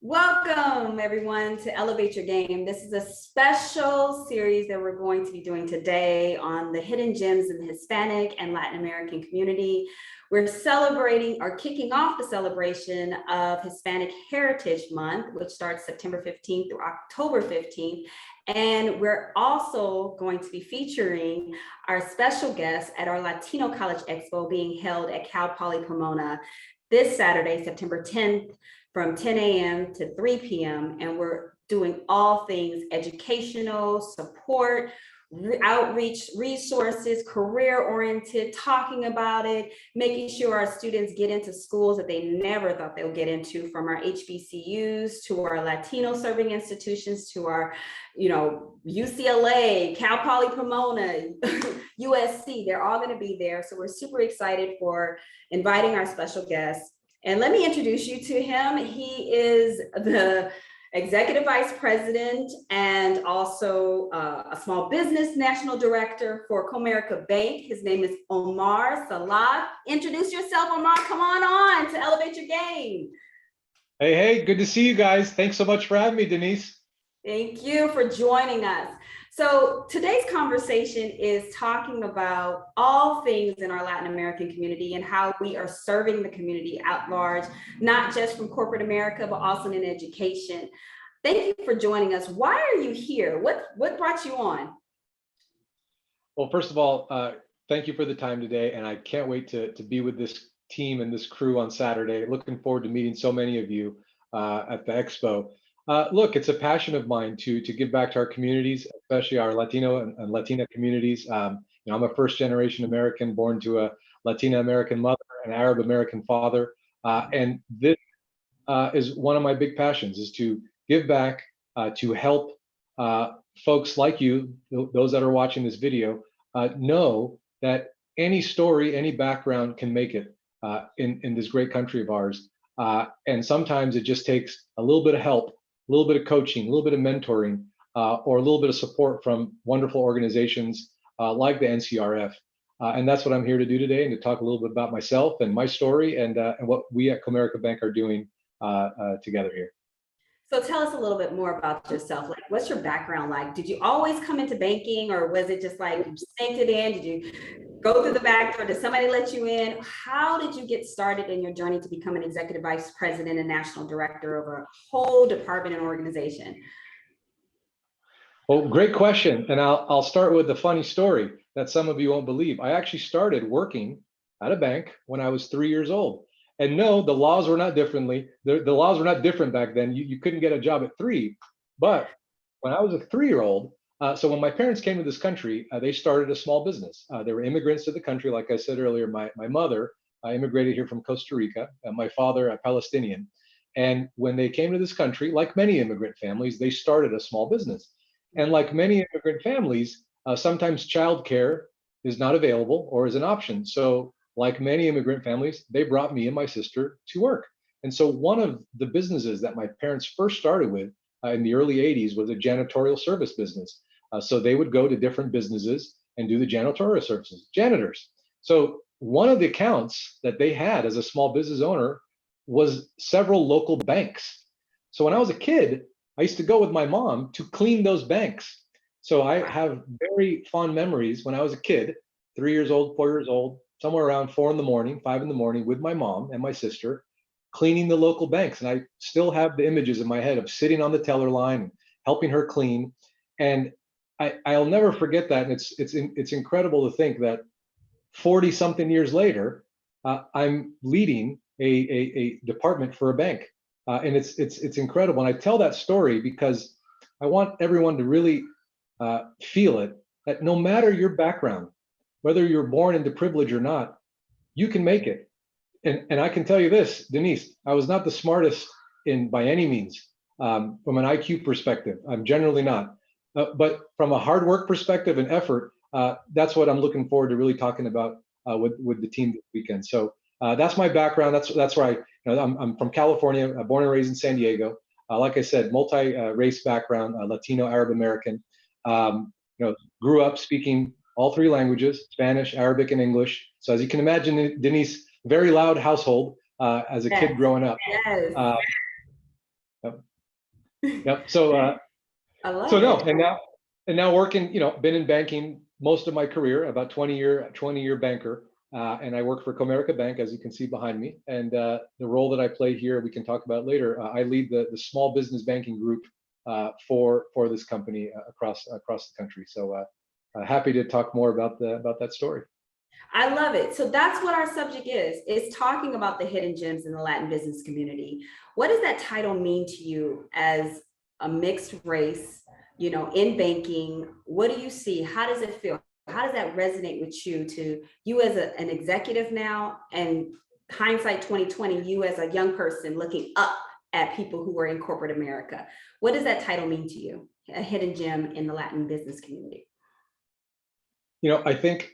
Welcome, everyone, to Elevate Your Game. This is a special series that we're going to be doing today on the hidden gems in the Hispanic and Latin American community. We're celebrating or kicking off the celebration of Hispanic Heritage Month, which starts September 15th through October 15th. And we're also going to be featuring our special guests at our Latino College Expo being held at Cal Poly Pomona this Saturday, September 10th, from 10 a.m. to 3 p.m. And we're doing all things educational, support, outreach, resources, career-oriented, talking about it, making sure our students get into schools that they never thought they would get into, from our HBCUs to our Latino serving institutions to our, UCLA, Cal Poly Pomona, USC. They're all going to be there. So we're super excited for inviting our special guests. And let me introduce you to him. He is the Executive Vice President and also a small business national director for Comerica Bank. His name is Omar Salah. Introduce yourself, Omar. Come on to Elevate Your Game. Hey, good to see you guys. Thanks so much for having me, Denise. Thank you for joining us. So today's conversation is talking about all things in our Latin American community and how we are serving the community at large, not just from corporate America, but also in education. Thank you for joining us. Why are you here? What brought you on? Well, first of all, thank you for the time today. And I can't wait to be with this team and this crew on Saturday. Looking forward to meeting so many of you at the Expo. Look, it's a passion of mine to give back to our communities, especially our Latino and Latina communities. I'm a first-generation American born to a Latina American mother and Arab American father, and this is one of my big passions: is to give back, to help folks like you, those that are watching this video, know that any story, any background can make it in this great country of ours. And sometimes it just takes a little bit of help, a little bit of coaching, a little bit of mentoring, or a little bit of support from wonderful organizations like the NCRF. And that's what I'm here to do today, and to talk a little bit about myself and my story and what we at Comerica Bank are doing together here. So tell us a little bit more about yourself. Like, what's your background like? Did you always come into banking, or was it just like you sneaked it in? Did you go through the back door? Did somebody let you in? How did you get started in your journey to become an executive vice president and national director of a whole department and organization? Well, great question. And I'll start with a funny story that some of you won't believe. I actually started working at a bank when I was 3 years old. And no, the laws were not differently. The laws were not different back then. You couldn't get a job at 3. But when I was a 3-year-old, so when my parents came to this country, they started a small business. They were immigrants to the country. Like I said earlier, my mother immigrated here from Costa Rica, my father a Palestinian. And when they came to this country, like many immigrant families, they started a small business. And like many immigrant families, sometimes childcare is not available or is an option. So like many immigrant families, they brought me and my sister to work. And so one of the businesses that my parents first started with in the early 80s was a janitorial service business. So they would go to different businesses and do the janitorial services, janitors. So one of the accounts that they had as a small business owner was several local banks. So when I was a kid, I used to go with my mom to clean those banks. So I have very fond memories when I was a kid, 3 years old, 4 years old, somewhere around 4 in the morning, 5 in the morning, with my mom and my sister, cleaning the local banks. And I still have the images in my head of sitting on the teller line, helping her clean. And I'll never forget that. And it's incredible to think that 40 something years later, I'm leading a department for a bank. And it's incredible. And I tell that story because I want everyone to really feel it, that no matter your background, whether you're born into privilege or not, you can make it. And I can tell you this, Denise, I was not the smartest by any means from an IQ perspective. I'm generally not. But from a hard work perspective and effort, that's what I'm looking forward to really talking about with the team this weekend. So that's my background. That's where I'm from California, born and raised in San Diego. Like I said, multi-race background, Latino, Arab American. Grew up speaking all 3 languages, Spanish, Arabic, and English. So as you can imagine, Denise, very loud household as a kid growing up. Yes. Yep. So I so love no, it. and now working, been in banking most of my career, about 20-year banker. And I work for Comerica Bank, as you can see behind me. And the role that I play here, we can talk about later. I lead the small business banking group for this company across the country. So happy to talk more about that story. I love it. So that's what our subject is. It's talking about the hidden gems in the Latin business community. What does that title mean to you as a mixed race, in banking? What do you see? How does it feel? How does that resonate with you as an executive now, and hindsight 2020, you as a young person looking up at people who are in corporate America? What does that title mean to you? A hidden gem in the Latin business community. I think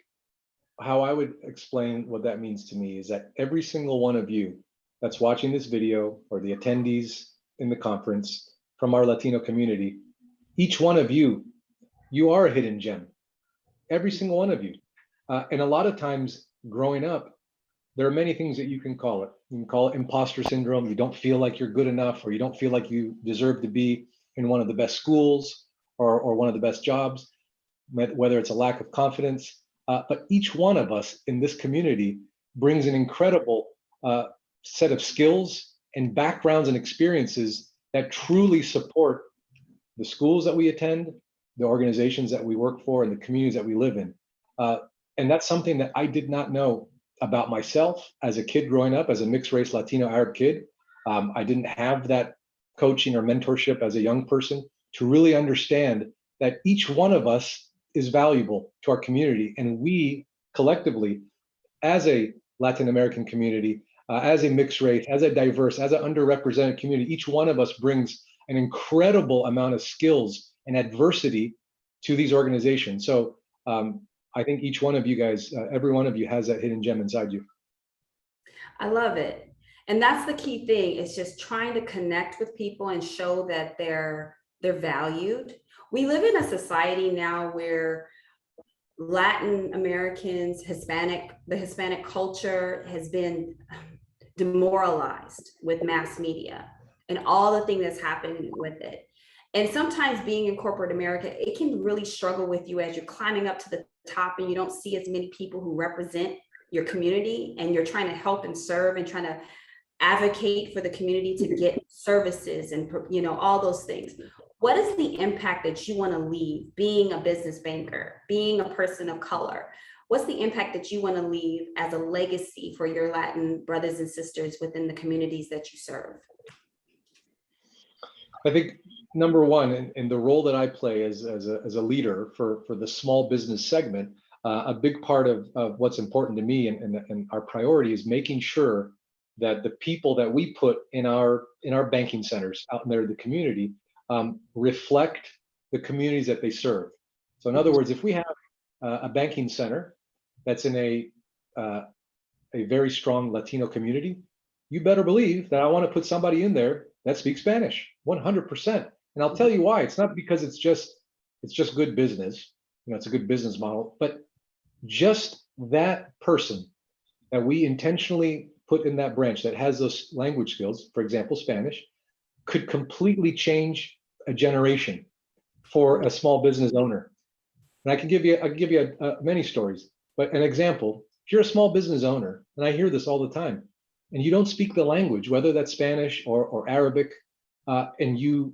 how I would explain what that means to me is that every single one of you that's watching this video, or the attendees in the conference from our Latino community, each one of you are a hidden gem. Every single one of you. And a lot of times growing up, there are many things that you can call it. You can call it imposter syndrome. You don't feel like you're good enough, or you don't feel like you deserve to be in one of the best schools or one of the best jobs, whether it's a lack of confidence. But each one of us in this community brings an incredible set of skills and backgrounds and experiences that truly support the schools that we attend, the organizations that we work for, and the communities that we live in. And that's something that I did not know about myself as a kid growing up, as a mixed race Latino Arab kid. I didn't have that coaching or mentorship as a young person to really understand that each one of us is valuable to our community. And we collectively, as a Latin American community, as a mixed race, as a diverse, as an underrepresented community, each one of us brings an incredible amount of skills and adversity to these organizations. So I think each one of you guys, every one of you has that hidden gem inside you. I love it. And that's the key thing. It's just trying to connect with people and show that they're valued. We live in a society now where Latin Americans, the Hispanic culture has been demoralized with mass media and all the things that's happening with it. And sometimes being in corporate America, it can really struggle with you as you're climbing up to the top and you don't see as many people who represent your community, and you're trying to help and serve and trying to advocate for the community to get services and all those things. What is the impact that you want to leave being a business banker, being a person of color? What's the impact that you want to leave as a legacy for your Latin brothers and sisters within the communities that you serve? I think number one, in the role that I play as a leader for the small business segment, a big part of what's important to me and our priority is making sure that the people that we put in our banking centers out in there, the community, reflect the communities that they serve. So in other words, if we have a banking center that's in a very strong Latino community, you better believe that I want to put somebody in there that speaks Spanish, 100%. And I'll tell you why. It's not because it's just good business. It's a good business model, but just that person that we intentionally put in that branch that has those language skills, for example, Spanish, could completely change a generation for a small business owner. And I can give you many stories, but an example: if you're a small business owner, and I hear this all the time, and you don't speak the language, whether that's Spanish or Arabic, and you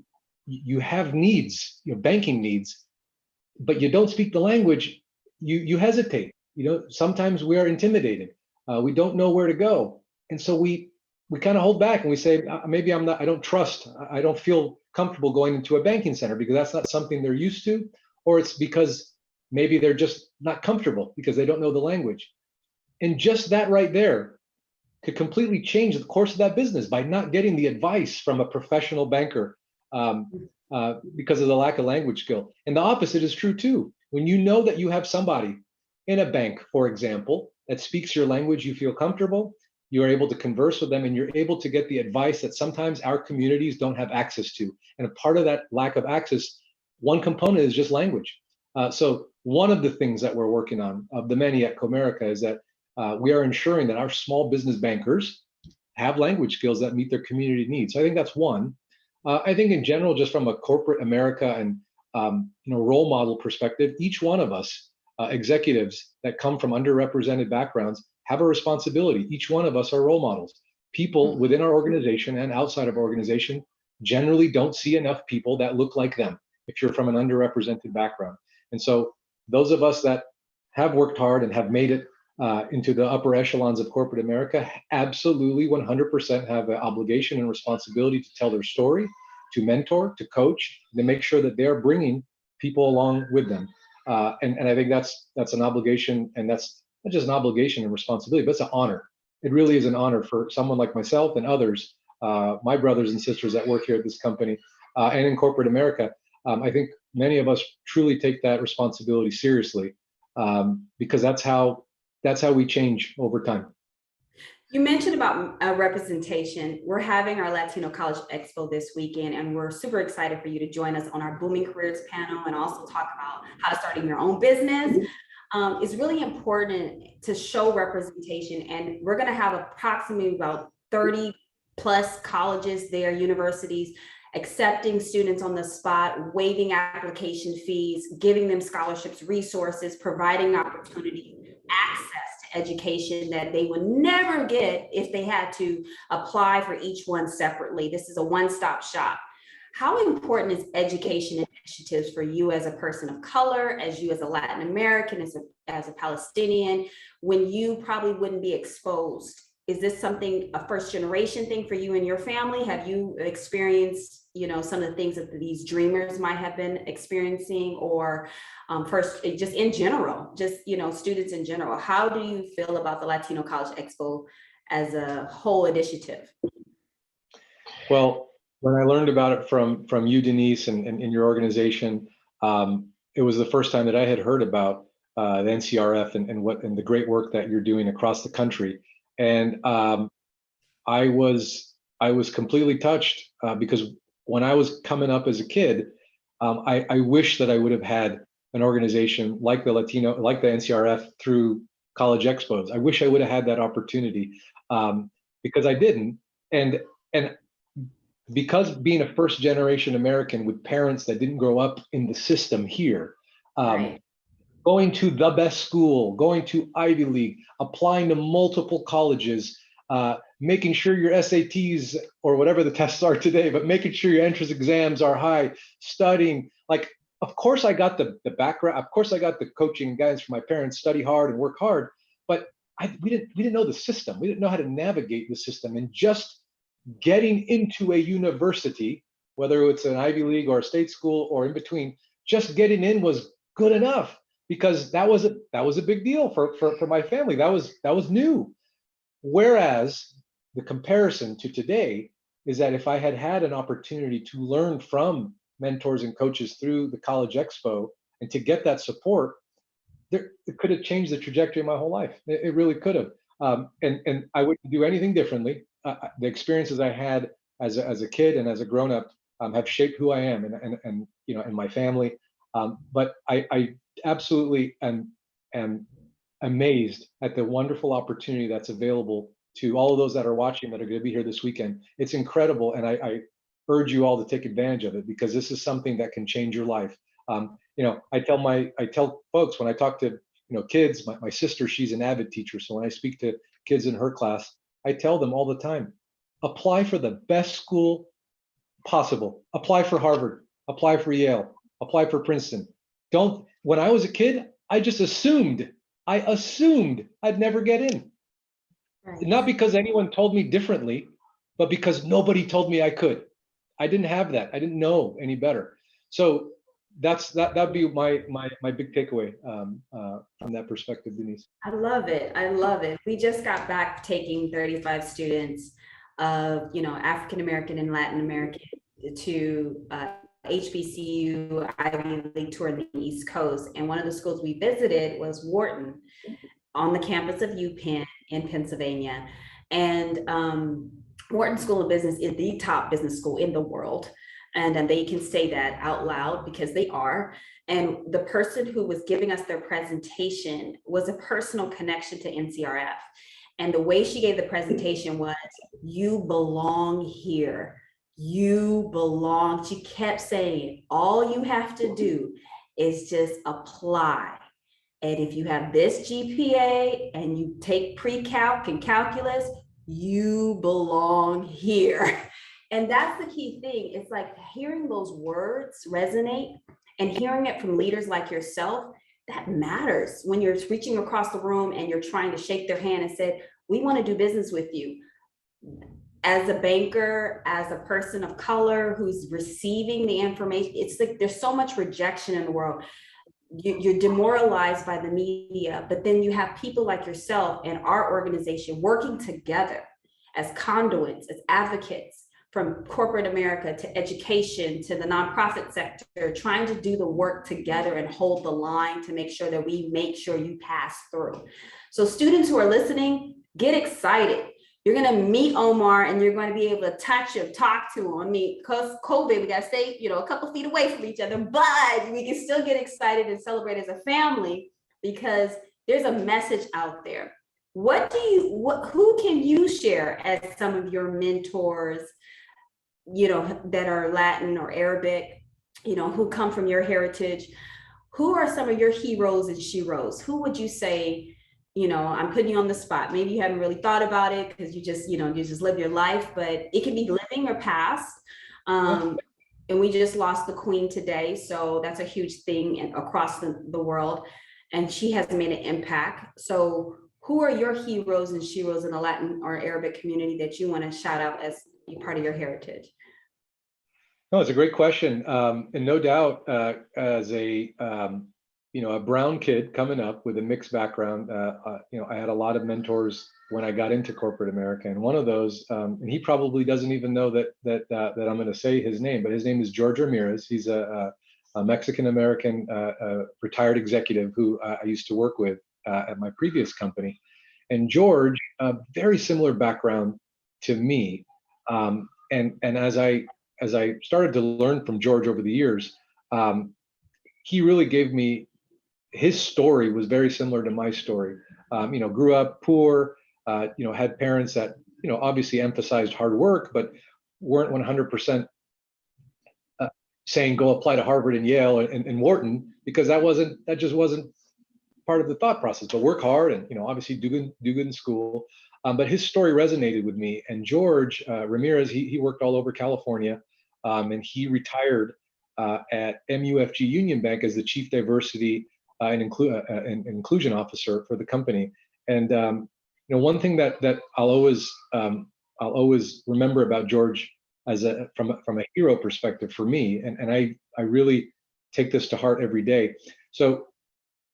have needs, banking needs, but you don't speak the language, you hesitate. Sometimes we are intimidated. We don't know where to go, and so we kind of hold back and we say, maybe I don't feel comfortable going into a banking center because that's not something they're used to, or it's because maybe they're just not comfortable because they don't know the language. And just that right there could completely change the course of that business by not getting the advice from a professional banker because of the lack of language skill. And the opposite is true too. When you know that you have somebody in a bank, for example, that speaks your language, you feel comfortable, you are able to converse with them, and you're able to get the advice that sometimes our communities don't have access to. And a part of that lack of access, one component is just language. So one of the things that we're working on, of the many at Comerica, is that we are ensuring that our small business bankers have language skills that meet their community needs. So I think that's one. I think in general, just from a corporate America and role model perspective, each one of us executives that come from underrepresented backgrounds have a responsibility. Each one of us are role models. People within our organization and outside of our organization generally don't see enough people that look like them if you're from an underrepresented background. And so those of us that have worked hard and have made it into the upper echelons of corporate America absolutely 100% have an obligation and responsibility to tell their story, to mentor, to coach, and to make sure that they're bringing people along with them. And I think that's an obligation, and that's not just an obligation and responsibility, but it's an honor. It really is an honor for someone like myself and others, my brothers and sisters that work here at this company and in corporate America. I think many of us truly take that responsibility seriously because that's how we change over time. You mentioned about representation. We're having our Latino College Expo this weekend, and we're super excited for you to join us on our Booming Careers panel and also talk about how starting your own business. It's really important to show representation, and we're going to have approximately about 30 plus colleges there, universities, accepting students on the spot, waiving application fees, giving them scholarships, resources, providing opportunity, access to education that they would never get if they had to apply for each one separately. This is a one-stop shop. How important is education initiatives for you as a person of color, as you as a Latin American, as a Palestinian, when you probably wouldn't be exposed? Is this something, a first generation thing for you and your family? Have you experienced, some of the things that these dreamers might have been experiencing, or first, just in general, students in general? How do you feel about the Latino College Expo as a whole initiative? Well, when I learned about it from you, Denise, and in your organization, it was the first time that I had heard about the NCRF and the great work that you're doing across the country. And I was completely touched because when I was coming up as a kid, I wish that I would have had an organization like the NCRF through college expos. I wish I would have had that opportunity because I didn't. And because being a first generation American with parents that didn't grow up in the system here, Right. going to the best school, going to Ivy League, applying to multiple colleges, making sure your SATs or whatever the tests are today, but making sure your entrance exams are high, studying. Like, of course I got the background, of course I got the coaching and guidance from my parents, study hard and work hard, but we didn't know the system. We didn't know how to navigate the system. And just getting into a university, whether it's an Ivy League or a state school or in between, just getting in was good enough, because that was a big deal for my family. That was new. Whereas the comparison to today is that if I had had an opportunity to learn from mentors and coaches through the College Expo and to get that support, it could have changed the trajectory of my whole life. It really could have. And I wouldn't do anything differently. The experiences I had as a kid and as a grown up have shaped who I am and my family. But I absolutely am amazed at the wonderful opportunity that's available to all of those that are watching that are going to be here this weekend. It's incredible, and I urge you all to take advantage of it, because this is something that can change your life. I tell folks when I talk to kids, my sister, she's an avid teacher, so when I speak to kids in her class, I tell them all the time, apply for the best school possible. Apply for Harvard, apply for Yale, apply for Princeton. When I was a kid, I just assumed I'd never get in. Right. Not because anyone told me differently, but because nobody told me I could. I didn't have that. I didn't know any better. So that'd be my big takeaway from that perspective, Denise. I love it. We just got back taking 35 students of African American and Latin American to HBCU Ivy League tour in the East Coast, and one of the schools we visited was Wharton on the campus of UPenn in Pennsylvania. And Wharton School of Business is the top business school in the world. And they can say that out loud because they are. And the person who was giving us their presentation was a personal connection to NCRF. And the way she gave the presentation was, you belong here. You belong. She kept saying, all you have to do is just apply. And if you have this GPA and you take pre-calc and calculus, you belong here. And that's the key thing. It's like hearing those words resonate and hearing it from leaders like yourself, that matters when you're reaching across the room and you're trying to shake their hand and say, we want to do business with you. As a banker, as a person of color who's receiving the information, it's like there's so much rejection in the world. You're demoralized by the media, but then you have people like yourself and our organization working together as conduits, as advocates from corporate America to education to the nonprofit sector, trying to do the work together and hold the line to make sure that we make sure you pass through. So students who are listening, get excited. You're going to meet Omar and you're going to be able to touch him, talk to him. I mean, because COVID, we got to stay, a couple feet away from each other, but we can still get excited and celebrate as a family because there's a message out there. Who can you share as some of your mentors, that are Latin or Arabic, who come from your heritage? Who are some of your heroes and sheroes? Who would you say, I'm putting you on the spot. Maybe you haven't really thought about it because you just live your life, but it can be living or past. And we just lost the Queen today. So that's a huge thing across the world. And she has made an impact. So who are your heroes and sheroes in the Latin or Arabic community that you want to shout out as part of your heritage? No, it's a great question. And no doubt, as a brown kid coming up with a mixed background, I had a lot of mentors when I got into corporate America, and one of those, and he probably doesn't even know that I'm going to say his name, but his name is George Ramirez. He's a Mexican American retired executive who I used to work with at my previous company, and George, very similar background to me, and as I started to learn from George over the years, he really gave me. His story was very similar to my story. Grew up poor, had parents that, obviously emphasized hard work, but weren't 100% saying go apply to Harvard and Yale and Wharton, because that just wasn't part of the thought process. But work hard and, obviously do good in school. But his story resonated with me. And George Ramirez, he worked all over California, and he retired at MUFG Union Bank as the chief diversity and inclusion officer for the company. And one thing that I'll always remember about George from a hero perspective for me, and I really take this to heart every day. So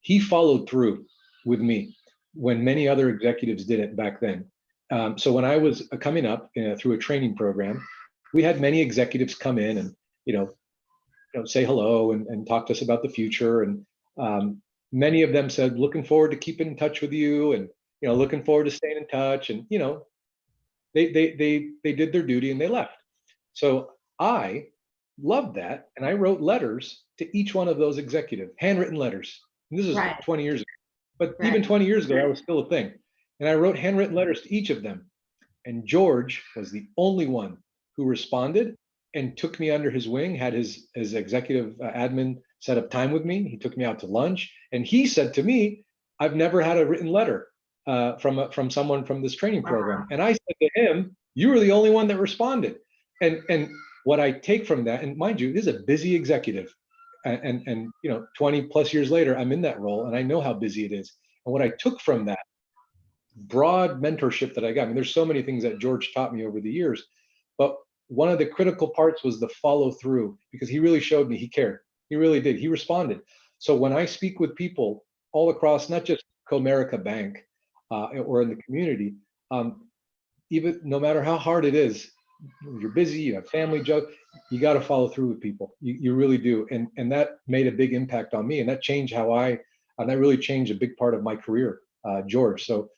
he followed through with me when many other executives didn't back then. So when I was coming up through a training program, we had many executives come in and say hello and talk to us about the future. And many of them said, looking forward to keeping in touch with you, and looking forward to staying in touch. And they did their duty and they left. So I loved that, and I wrote letters to each one of those executives, handwritten letters. And this is Right. 20 years ago, but Right. even 20 years ago, that was still a thing. And I wrote handwritten letters to each of them. And George was the only one who responded and took me under his wing, had his executive admin set up time with me. He took me out to lunch, and he said to me, I've never had a written letter from someone from this training program. And I said to him, you were the only one that responded. And what I take from that, and mind you, this is a busy executive, and 20 plus years later, I'm in that role, and I know how busy it is. And what I took from that broad mentorship that I got, I mean, there's so many things that George taught me over the years, but one of the critical parts was the follow through, because he really showed me he cared. He really did. He responded. So when I speak with people all across, not just Comerica Bank or in the community, even no matter how hard it is, you're busy, you have family job, you got to follow through with people. You really do. And that made a big impact on me. And that changed that really changed a big part of my career, George. So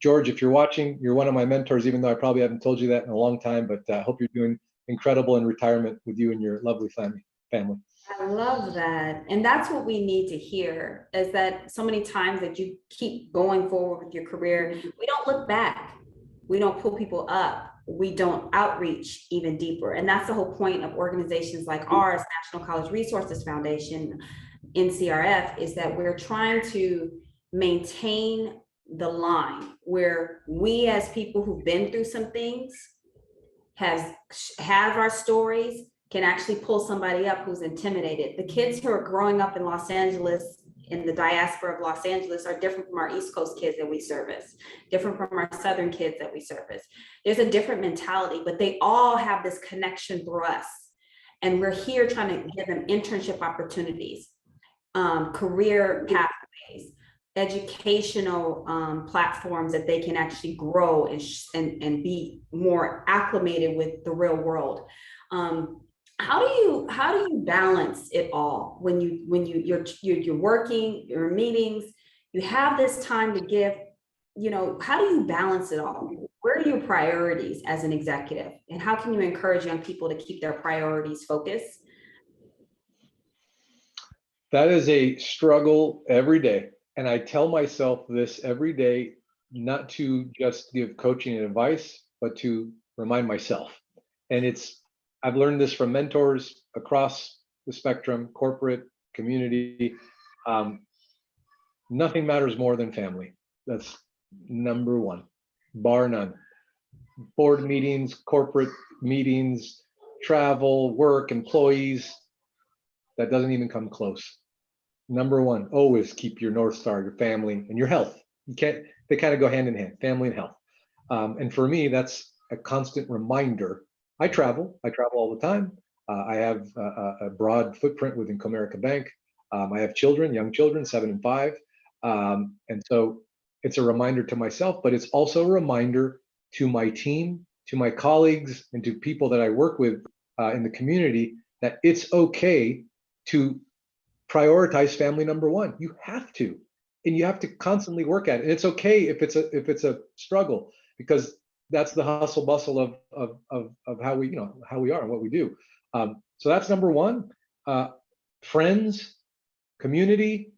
George, if you're watching, you're one of my mentors, even though I probably haven't told you that in a long time, but I hope you're doing incredible in retirement with you and your lovely family. I love that. And that's what we need to hear, is that so many times that you keep going forward with your career, we don't look back. We don't pull people up. we don't outreach even deeper. And that's the whole point of organizations like ours, National College Resources Foundation, NCRF, is that we're trying to maintain the line where we as people who've been through some things have our stories, can actually pull somebody up who's intimidated. The kids who are growing up in Los Angeles, in the diaspora of Los Angeles, are different from our East Coast kids that we service, different from our Southern kids that we service. There's a different mentality, but they all have this connection through us. And we're here trying to give them internship opportunities, career pathways, educational platforms that they can actually grow and be more acclimated with the real world. How do you balance it all when you're working, your meetings, you have this time to give, how do you balance it all? Where are your priorities as an executive, and how can you encourage young people to keep their priorities focused? That is a struggle every day. And I tell myself this every day, not to just give coaching and advice, but to remind myself. And I've learned this from mentors across the spectrum, corporate, community. Nothing matters more than family. That's number one, bar none. Board meetings, corporate meetings, travel, work, employees, that doesn't even come close. Number one, always keep your North Star, your family, and your health. They kind of go hand in hand, family and health. And for me, that's a constant reminder. I travel all the time. I have a broad footprint within Comerica Bank. I have young children, 7 and 5. And so it's a reminder to myself, but it's also a reminder to my team, to my colleagues, and to people that I work with in the community, that it's okay to prioritize family number one. You have to, and you have to constantly work at it. And it's okay if it's a struggle, because that's the hustle bustle of how we are and what we do. So that's number one. Friends, community,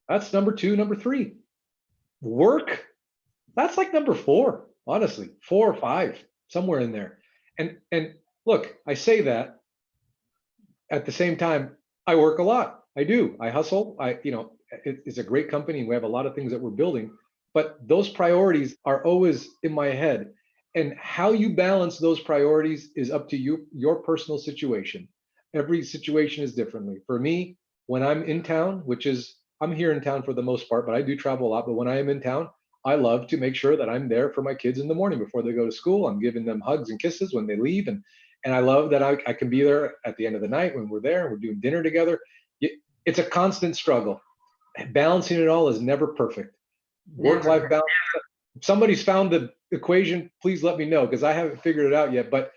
that's number two. Number three, work, that's like number four, honestly, 4 or 5, somewhere in there. And look, I say that at the same time, I work a lot. I do. I hustle. It's a great company. We have a lot of things that we're building, but those priorities are always in my head. And how you balance those priorities is up to you, your personal situation. Every situation is differently. For me, when I'm in town, I'm here in town for the most part, but I do travel a lot. But when I am in town, I love to make sure that I'm there for my kids in the morning before they go to school. I'm giving them hugs and kisses when they leave. And I love that I can be there at the end of the night when we're there and we're doing dinner together. It's a constant struggle. Balancing it all is never perfect. Work-life balance. If somebody's found the equation, please let me know, because I haven't figured it out yet. But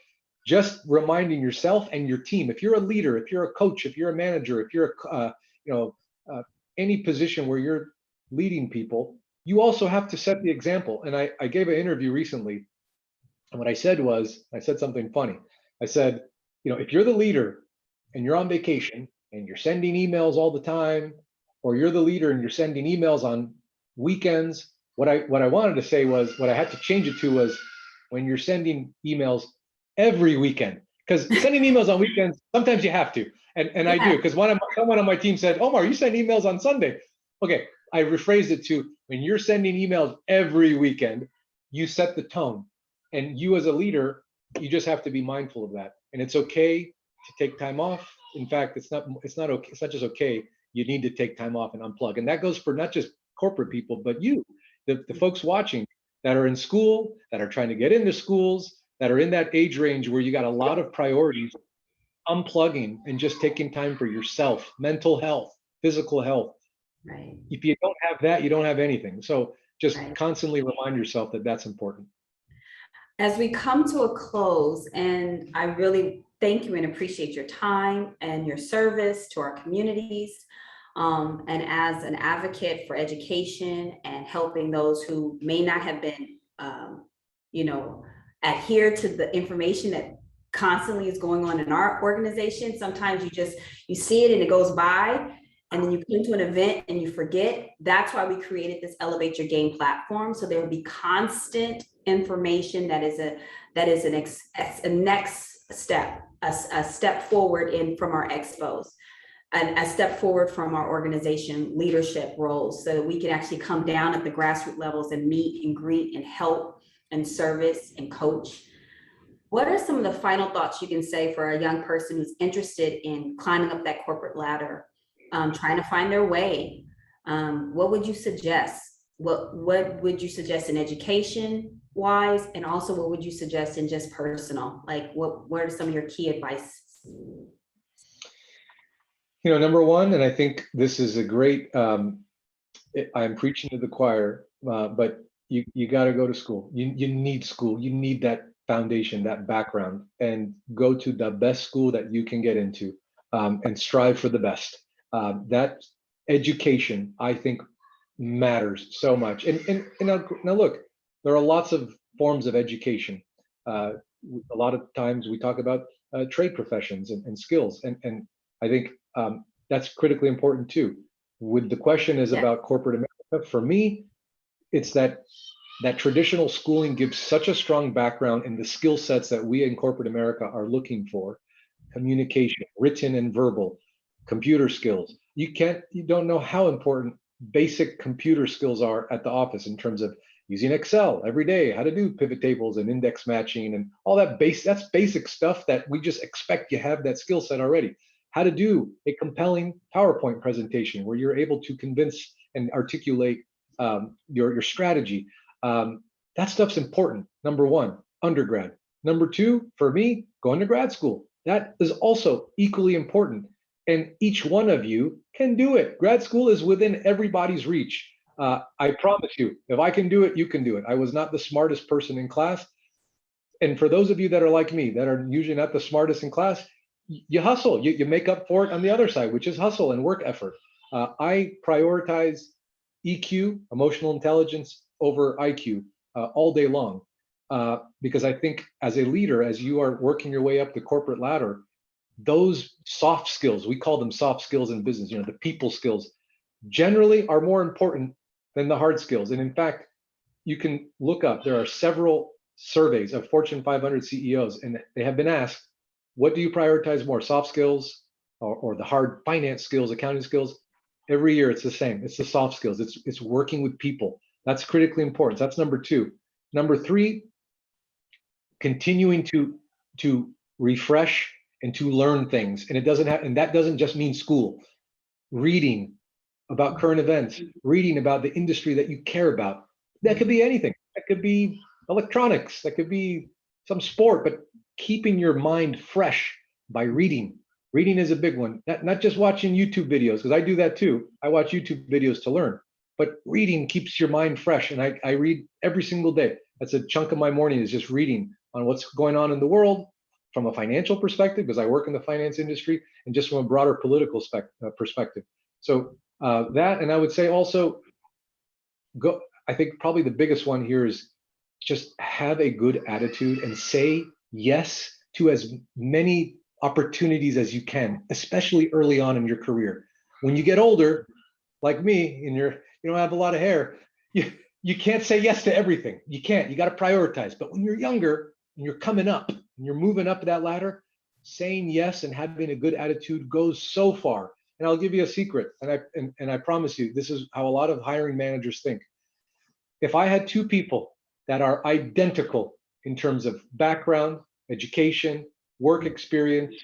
just reminding yourself and your team, if you're a leader, if you're a coach, if you're a manager, if you're any position where you're leading people, you also have to set the example. And I gave an interview recently, and what I said something funny. I said, if you're the leader and you're on vacation and you're sending emails all the time, or you're the leader and you're sending emails on weekends, what I wanted to say was, what I had to change it to was, when you're sending emails every weekend. Because sending emails on weekends, sometimes you have to. And I do, because someone on my team said, Omar, you send emails on Sunday. Okay, I rephrased it to, when you're sending emails every weekend, you set the tone. And you as a leader, you just have to be mindful of that. And it's okay to take time off. In fact, it's not okay. It's not just okay. You need to take time off and unplug. And that goes for not just corporate people, but you, the folks watching that are in school, that are trying to get into schools, that are in that age range where you got a lot of priorities. Unplugging and just taking time for yourself, mental health, physical health. Right. If you don't have that, you don't have anything. So just constantly remind yourself that that's important. As we come to a close, and I really thank you and appreciate your time and your service to our communities, and as an advocate for education and helping those who may not have been, adhere to the information that constantly is going on in our organization. Sometimes you see it and it goes by, and then you come to an event and you forget. That's why we created this Elevate Your Game platform. So there will be constant information that is a next step, a step forward from our expos, and a step forward from our organization leadership roles, so that we can actually come down at the grassroots levels and meet and greet and help and service and coach. What are some of the final thoughts you can say for a young person who's interested in climbing up that corporate ladder, trying to find their way? What would you suggest? What would you suggest in education wise? And also what would you suggest in just personal? Like what are some of your key advice? Number one, and I think this is a great, I'm preaching to the choir, but you got to go to school. You need school. You need that foundation, that background, and go to the best school that you can get into, and strive for the best. That education, I think, matters so much. And now look, there are lots of forms of education. A lot of times we talk about trade professions and skills, and I think that's critically important too. The question is about corporate America. For me, it's that traditional schooling gives such a strong background in the skill sets that we in corporate America are looking for: communication, written and verbal, computer skills. You don't know how important basic computer skills are at the office in terms of using Excel every day, how to do pivot tables and index matching and all that that's basic stuff that we just expect you have that skill set already. How to do a compelling PowerPoint presentation where you're able to convince and articulate your strategy. That stuff's important. Number one, undergrad. Number two, for me, going to grad school. That is also equally important. And each one of you can do it. Grad school is within everybody's reach. I promise you, if I can do it, you can do it. I was not the smartest person in class. And for those of you that are like me, that are usually not the smartest in class, you hustle, you make up for it on the other side, which is hustle and work effort. I prioritize EQ, emotional intelligence, over IQ all day long, because I think as a leader, as you are working your way up the corporate ladder, those soft skills, we call them soft skills in business, the people skills, generally are more important than the hard skills. And in fact, you can look up, there are several surveys of Fortune 500 CEOs, and they have been asked, what do you prioritize more, soft skills or the hard finance skills, accounting skills? Every year it's the same. It's the soft skills. It's working with people. That's critically important. So that's number two. Number three, continuing to refresh and to learn things. And that doesn't just mean school. Reading about current events, reading about the industry that you care about. That could be anything. That could be electronics. That could be some sport, but keeping your mind fresh by reading. Reading is a big one. Not just watching YouTube videos, because I do that too. I watch YouTube videos to learn, but reading keeps your mind fresh. And I read every single day. That's a chunk of my morning, is just reading on what's going on in the world from a financial perspective, because I work in the finance industry, and just from a broader political perspective. So that, and I would say also, I think probably the biggest one here is just have a good attitude and say yes to as many opportunities as you can, especially early on in your career. When you get older, like me, and you don't have a lot of hair, you can't say yes to everything. You can't. You got to prioritize. But when you're younger and you're coming up and you're moving up that ladder, saying yes and having a good attitude goes so far. And I'll give you a secret, and I promise you, this is how a lot of hiring managers think. If I had two people that are identical in terms of background, education, work experience,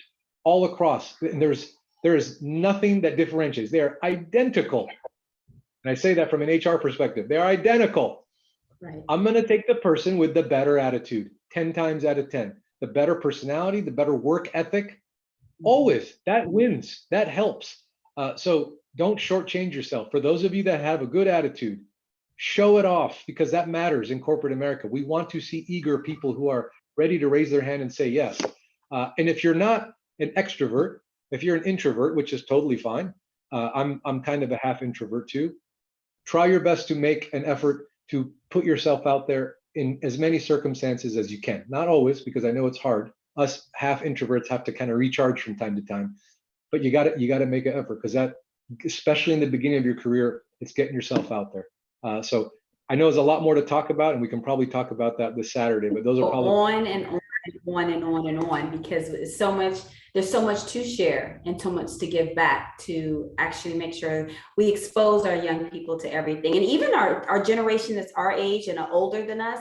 all across, and there is nothing that differentiates. They are identical. And I say that from an HR perspective. They're identical. Right. I'm going to take the person with the better attitude, 10 times out of 10. The better personality, the better work ethic, always, that wins, that helps. So don't shortchange yourself. For those of you that have a good attitude, show it off, because that matters in corporate America. We want to see eager people who are ready to raise their hand and say yes. And if you're not an extrovert, if you're an introvert, which is totally fine, I'm kind of a half introvert too. Try your best to make an effort to put yourself out there in as many circumstances as you can. Not always, because I know it's hard. Us half introverts have to kind of recharge from time to time, but you got to make an effort, because especially in the beginning of your career, it's getting yourself out there. So I know there's a lot more to talk about, and we can probably talk about that this Saturday, but those are probably on and on and on and on and on, because it's so much, there's so much to share and so much to give back to actually make sure we expose our young people to everything. And even our generation that's our age and older than us,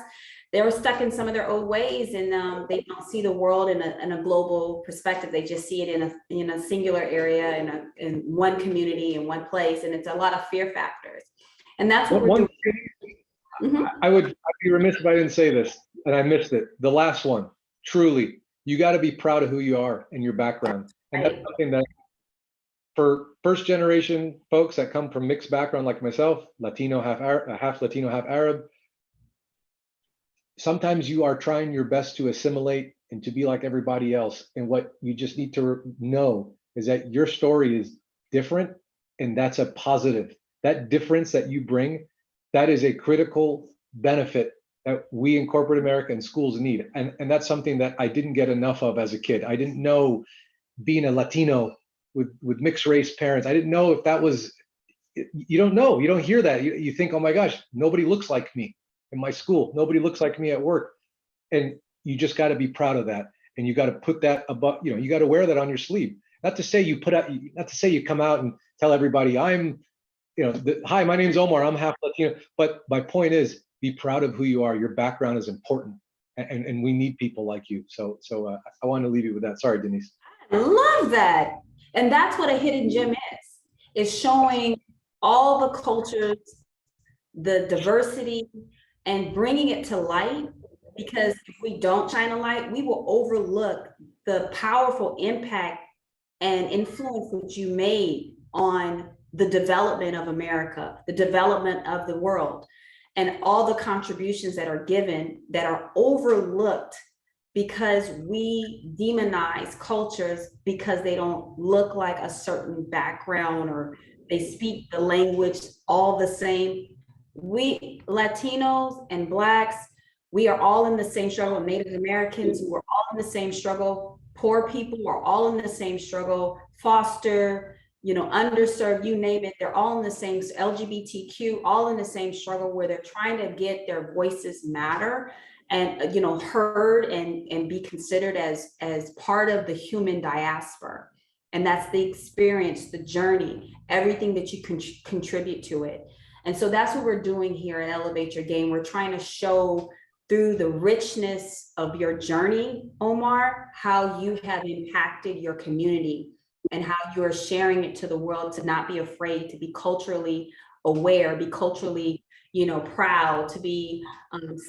they were stuck in some of their old ways, and they don't see the world in a global perspective. They just see it in a singular area, in one community, in one place, and it's a lot of fear factors. And that's what we're doing. Mm-hmm. I'd be remiss if I didn't say this, and I missed it. The last one, truly, you got to be proud of who you are and your background. And that's something that for first generation folks that come from mixed background like myself, Latino, half Latino, half Arab, sometimes you are trying your best to assimilate and to be like everybody else. And what you just need to know is that your story is different, and that's a positive. That difference that you bring, that is a critical benefit that we in corporate America and schools need. And that's something that I didn't get enough of as a kid. I didn't know, being a Latino with mixed race parents, I didn't know if that was, you don't know, you don't hear that. You think, oh my gosh, nobody looks like me in my school. Nobody looks like me at work. And you just got to be proud of that. And you got to put that above, you got to wear that on your sleeve. Not to say you come out and tell everybody I'm, hi, my name's Omar, I'm half Latino. But my point is, be proud of who you are. Your background is important, and we need people like you. So I want to leave you with that. Sorry, Denise. I love that. And that's what a hidden gem is showing all the cultures, the diversity, and bringing it to light. Because if we don't shine a light, we will overlook the powerful impact and influence that you made on the development of America, the development of the world, and all the contributions that are given that are overlooked because we demonize cultures because they don't look like a certain background or they speak the language all the same. We Latinos and Blacks, we are all in the same struggle. Native Americans, we're all in the same struggle. Poor people are all in the same struggle. Foster, underserved, you name it, they're all in the same, LGBTQ, all in the same struggle where they're trying to get their voices matter and, heard and be considered as part of the human diaspora. And that's the experience, the journey, everything that you contribute to it. And so that's what we're doing here at Elevate Your Game. We're trying to show through the richness of your journey, Omar, how you have impacted your community and how you are sharing it to the world, to not be afraid, to be culturally aware, be culturally, proud, to be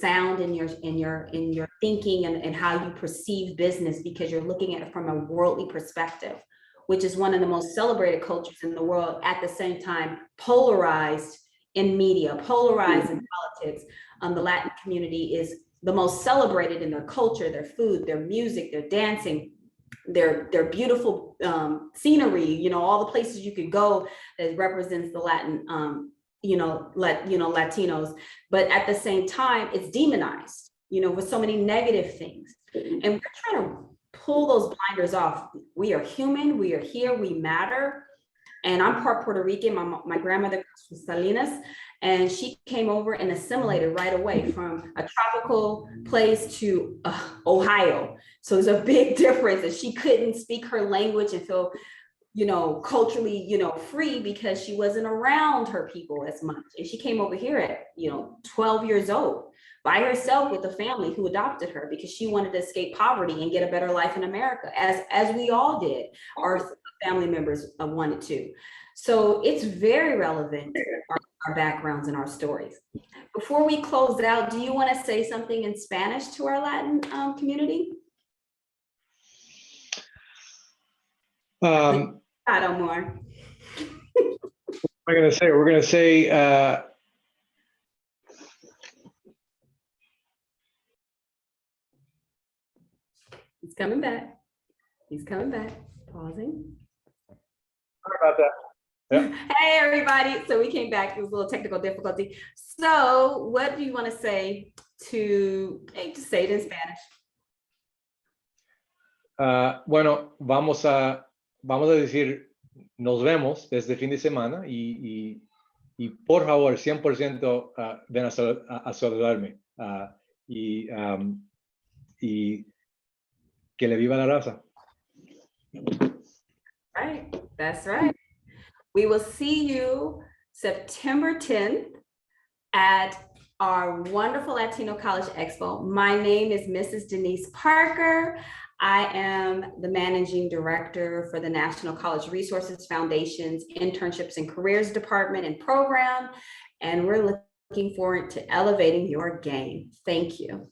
sound in your thinking and how you perceive business, because you're looking at it from a worldly perspective, which is one of the most celebrated cultures in the world, at the same time polarized in media, polarized in politics. The Latin community is the most celebrated in their culture, their food, their music, their dancing, their beautiful scenery, all the places you could go that represents the Latin, Latinos. But at the same time, it's demonized, with so many negative things. And we're trying to pull those blinders off. We are human, we are here, we matter. And I'm part Puerto Rican. My grandmother comes from Salinas, and she came over and assimilated right away from a tropical place to Ohio. So there's a big difference, and she couldn't speak her language and feel, culturally, free, because she wasn't around her people as much. And she came over here at, 12 years old by herself with a family who adopted her because she wanted to escape poverty and get a better life in America, as we all did. Our family members wanted to. So it's very relevant, our backgrounds and our stories. Before we close out, do you want to say something in Spanish to our Latin community? Omar. We're going to say, He's coming back. Pausing. Sorry about that. Yeah. Hey, everybody. So we came back. It was a little technical difficulty. So what do you want to say to say it in Spanish? Bueno, vamos a decir nos vemos este fin de semana y por favor, 100% ven a saludarme. Y que le viva la raza. Right, that's right. We will see you September 10th at our wonderful Latino College Expo. My name is Mrs. Denise Parker. I am the Managing Director for the National College Resources Foundation's Internships and Careers Department and Program, and we're looking forward to elevating your game. Thank you.